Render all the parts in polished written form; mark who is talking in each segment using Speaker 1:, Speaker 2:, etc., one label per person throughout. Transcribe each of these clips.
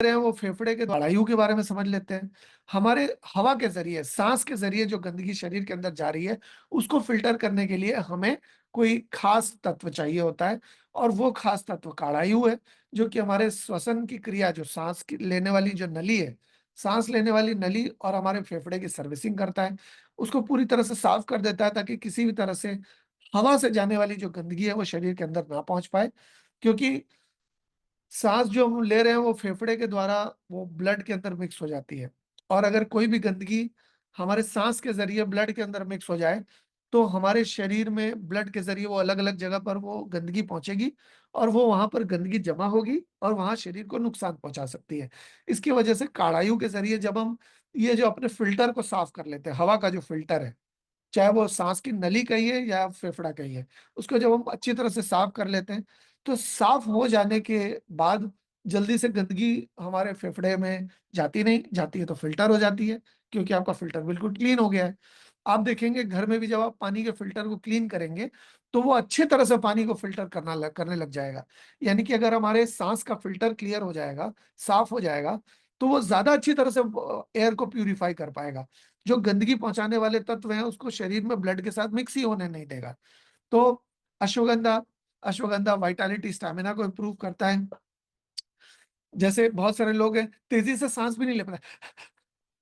Speaker 1: हैं वो फेफड़े के जरायु के बारे में समझ लेते हैं। हमारे हवा के जरिए, सांस के जरिए जो गंदगी शरीर के अंदर जा रही है, उसको फिल्टर करने के लिए हमें कोई खास तत्व चाहिए होता है, और वो खास तत्व काढ़ायु है, जो कि हमारे श्वसन की क्रिया, जो सांस की लेने वाली जो नली है, सांस लेने वाली नली और हमारे फेफड़े की सर्विसिंग करता है। उसको पूरी तरह से साफ कर देता है, ताकि किसी भी तरह से हवा से जाने वाली जो गंदगी है वो शरीर के अंदर ना पहुंच पाए। क्योंकि सांस जो हम ले रहे हैं वो फेफड़े के द्वारा वो ब्लड के अंदर मिक्स हो जाती है, और अगर कोई भी गंदगी हमारे सांस के जरिए ब्लड के अंदर मिक्स हो जाए, तो हमारे शरीर में ब्लड के जरिए वो अलग अलग जगह पर वो गंदगी पहुंचेगी, और वो वहां पर गंदगी जमा होगी और वहां शरीर को नुकसान पहुंचा सकती है। इसकी वजह से काढ़ायु के जरिए जब हम ये जो अपने फिल्टर को साफ कर लेते हैं, हवा का जो फिल्टर है, चाहे वो सांस की नली कही है या फेफड़ा कही है, उसको जब हम अच्छी तरह से साफ कर लेते हैं, तो साफ हो जाने के बाद जल्दी से गंदगी हमारे फेफड़े में जाती नहीं, जाती है तो फिल्टर हो जाती है, क्योंकि आपका फिल्टर बिल्कुल क्लीन हो गया है। आप देखेंगे घर में भी जब आप पानी के फिल्टर को क्लीन करेंगे, तो वो अच्छी तरह से पानी को फिल्टर करने लग जाएगा। यानी कि अगर हमारे सांस का फिल्टर क्लियर हो जाएगा, साफ हो जाएगा, तो वो ज्यादा अच्छी तरह से एयर को प्यूरिफाई कर पाएगा। जो गंदगी पहुंचाने वाले तत्व हैं उसको शरीर में ब्लड के साथ मिक्स ही होने नहीं देगा। तो अश्वगंधा अश्वगंधा वाइटालिटी, स्टैमिना को इंप्रूव करता है। जैसे बहुत सारे लोग हैं, तेजी से सांस भी नहीं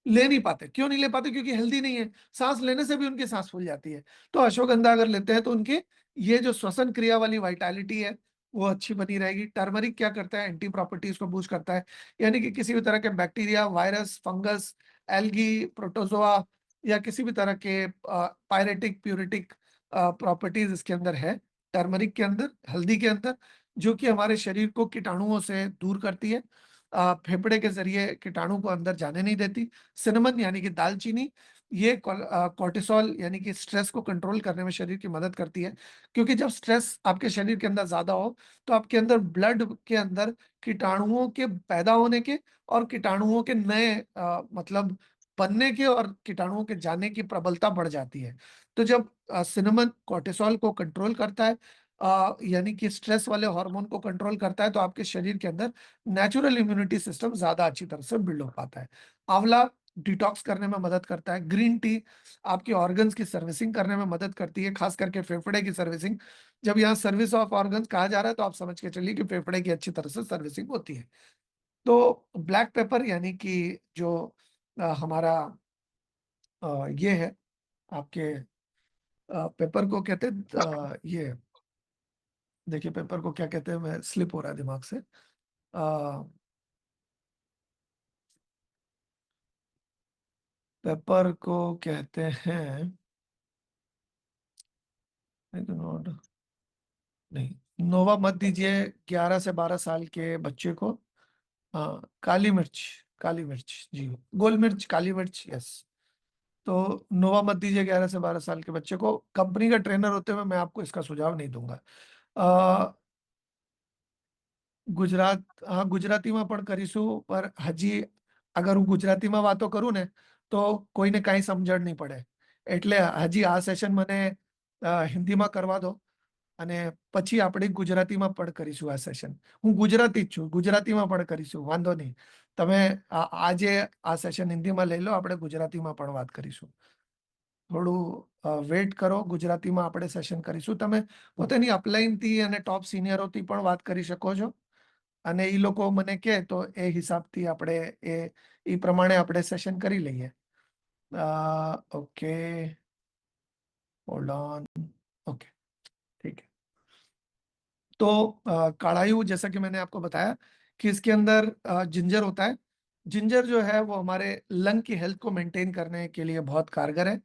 Speaker 1: ले नहीं पाते। क्यों नहीं ले पाते? क्योंकि हेल्दी नहीं है, सांस लेने से भी उनकी सांस फूल जाती है। तो अश्वगंधा अगर लेते हैं तो उनके ये जो श्वसन क्रिया वाली वाइटालिटी है वो अच्छी बनी रहेगी। टर्मरिक क्या करता है? एंटी प्रॉपर्टीज को बूस्ट करता है, यानी कि किसी भी तरह के bacteria, virus, fungus, algae, protozoa, या किसी भी तरह के पायरेटिक, प्यूरिटिक प्रॉपर्टीज इसके अंदर है, टर्मरिक के अंदर, हल्दी के अंदर, जो कि हमारे शरीर को कीटाणुओं से दूर करती है, फेफड़े के जरिए कीटाणु को अंदर जाने नहीं देती। सिनेमन यानी कि दालचीनी, ये कॉर्टिसोल यानी कि स्ट्रेस को कंट्रोल करने में शरीर की मदद करती है। क्योंकि जब स्ट्रेस आपके शरीर के अंदर ज्यादा हो, तो आपके अंदर ब्लड के अंदर कीटाणुओं के पैदा होने के और कीटाणुओं के नए मतलब बनने के और कीटाणुओं के जाने की प्रबलता बढ़ जाती है। तो जब सिनेमन कॉर्टिसोल को कंट्रोल करता है, यानी कि स्ट्रेस वाले हार्मोन को कंट्रोल करता है, तो आपके शरीर के अंदर नेचुरल इम्यूनिटी सिस्टम ज्यादा अच्छी तरह से बिल्ड हो पाता है। आंवला डिटॉक्स करने में मदद करता है। ग्रीन टी आपके ऑर्गन्स की सर्विसिंग करने में मदद करती है, खास करके फेफड़े की सर्विसिंग। जब यहाँ सर्विस ऑफ ऑर्गन्स कहा जा रहा है, तो आप समझ के चलिए कि फेफड़े की अच्छी तरह से सर्विसिंग होती है। तो ब्लैक पेपर यानी कि जो हमारा ये है आपके, पेपर को कहते हैं ये, देखिए पेपर को क्या कहते हैं, मैं स्लिप हो रहा है दिमाग से। पेपर को कहते हैं, I do not- नहीं, नोवा मत दीजिए 11 से 12 साल के बच्चे को। हाँ, काली मिर्च, काली मिर्च जी, गोल मिर्च, काली मिर्च, यस। तो नोवा मत दीजिए 11 से 12 साल के बच्चे को। कंपनी का ट्रेनर होते हुए मैं आपको इसका सुझाव नहीं दूंगा। ગુજરાત, હા ગુજરાતીમાં પણ કરીશું, પર હજી અગર હું ગુજરાતીમાં વાતો કરું ને તો કોઈને કાંઈ સમજણ નહીં પડે. એટલે હજી આ સેશન મને હિન્દીમાં કરવા દો, અને પછી આપણે ગુજરાતીમાં પણ કરીશું આ સેશન. હું ગુજરાતી જ છું, ગુજરાતીમાં પણ કરીશું, વાંધો નહીં. તમે આજે આ સેશન હિન્દીમાં લઈ લો, આપણે ગુજરાતીમાં પણ વાત કરીશું. થોડું વેટ કરો, ગુજરાતીમાં આપણે સેશન કરીશું. તમે પોતાની અપલાઈનથી અને ટોપ સિનિયરોથી પણ વાત કરી શકો છો, અને એ લોકો મને કહે તો એ હિસાબથી આપણે એ પ્રમાણે આપણે સેશન કરી લઈએ. ओके, होल्ड ऑन, ओके, ठीक है। तो काढ़ायु, जैसा कि मैंने आपको बताया कि इसके अंदर जिंजर होता है। जिंजर जो है वो हमारे लंग की हेल्थ को मेंटेन करने के लिए बहुत कारगर है,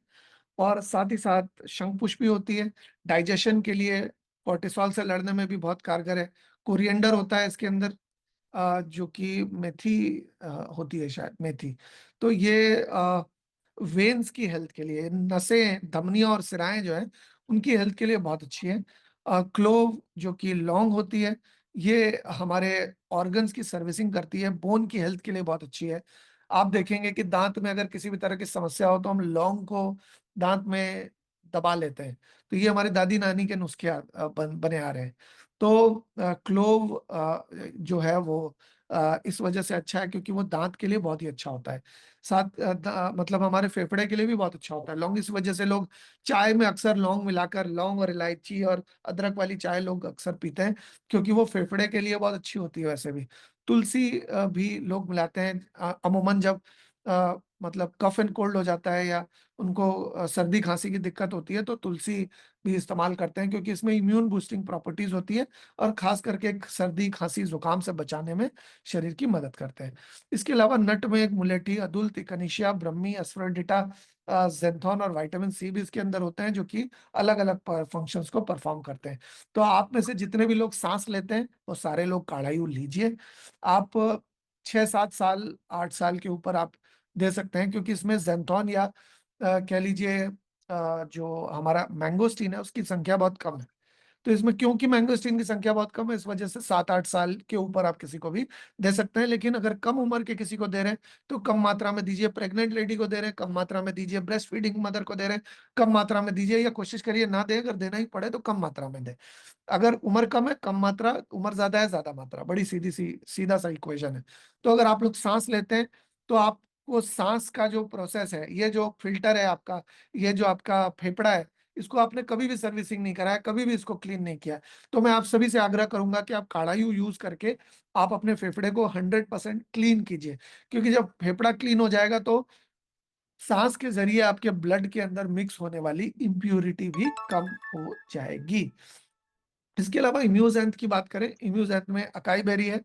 Speaker 1: और साथ ही साथ शंखपुष्पी होती है, डाइजेशन के लिए, कोर्टिसोल से लड़ने में भी बहुत कारगर है। कोरिएंडर होता है इसके अंदर, जो कि मेथी होती है, शायद मेथी। तो ये वेन्स की हेल्थ के लिए, नसें, धमनियां और सिराएं जो है उनकी हेल्थ के लिए बहुत अच्छी है। क्लोव जो कि लौंग होती है, ये हमारे ऑर्गन्स की सर्विसिंग करती है, बोन की हेल्थ के लिए बहुत अच्छी है। आप देखेंगे कि दांत में अगर किसी भी तरह की समस्या हो तो हम लौंग को दांत में दबा लेते हैं। तो ये हमारी दादी नानी के नुस्खे बने आ रहे हैं। तो क्लोव जो है वो इस वजह से अच्छा है क्योंकि वो दाँत के लिए बहुत ही अच्छा होता है। साथ मतलब हमारे फेफड़े के लिए भी बहुत अच्छा होता है। लौंग इस वजह से लोग चाय में अक्सर लौंग मिलाकर लौंग और इलायची और अदरक वाली चाय लोग अक्सर पीते हैं, क्योंकि वो फेफड़े के लिए बहुत अच्छी होती है वैसे भी। तुलसी भी लोग मिलाते हैं अमूमन जब मतलब कफ एंड कोल्ड हो जाता है या उनको सर्दी-खाँसी की दिक्कत होती है तो तुलसी भी इस्तेमाल करते हैं क्योंकि इसमें इम्यून बूस्टिंग प्रॉपर्टीज़ होती है और ख़ास करके सर्दी, खाँसी, ज़ुकाम से बचाने में शरीर की मदद करते हैं। इसके अलावा नटमेग, मुलेठी, अदुल्त, इकनेशिया, ब्रह्मी, एस्फेरडिटा, ज़ेंथोन और विटामिन सी भी इसके अंदर होते हैं जो कि अलग-अलग फंक्शंस को परफॉर्म करते हैं। तो आप में से जितने भी लोग साँस लेते हैं, वो सारे लोग काढ़ा-यूँ लीजिए। आप 6-7 साल, 8 साल के ऊपर आप दे सकते हैं क्योंकि इसमें ज़ेंथोन या कह लीजिए जो हमारा मैंगोस्टीन है उसकी संख्या बहुत कम है। तो इसमें क्योंकि मैंगोस्टीन की संख्या बहुत कम है इस वजह से 7-8 साल के ऊपर आप किसी को भी दे सकते हैं। लेकिन अगर कम उम्र के किसी को दे रहे हैं, तो कम मात्रा में दीजिए, प्रेग्नेंट लेडी को दे रहे हैं, कम मात्रा में दीजिए, ब्रेस्ट फीडिंग मदर को दे रहे हैं, कम मात्रा में दीजिए या कोशिश करिए ना दें, अगर देना ही पड़े तो कम मात्रा में दें। अगर उम्र कम है, कम मात्रा, उम्र ज़्यादा है, ज़्यादा मात्रा, बड़ी सीधा-सा इक्वेशन है। तो अगर आप लोग साँस लेते हैं, तो आपको साँस का जो प्रोसेस है, ये जो फ़िल्टर है आपका, ये जो आपका फेफड़ा है, इसको आपने कभी भी सर्विसिंग नहीं कराया, कभी भी इसको क्लीन नहीं किया है। तो मैं आप सभी से आग्रह करूँगा कि आप काढ़ा यूज़ करके आप अपने फेफड़े को 100% क्लीन कीजिए। क्योंकि जब फेफड़ा क्लीन हो जाएगा तो साँस के ज़रिए आपके ब्लड के अंदर मिक्स होने वाली इम्प्यूरिटी भी कम हो जाएगी। इसके अलावा इम्यूज़ेंथ की बात करें, इम्यूज़ेंथ में अकाई बेरी है,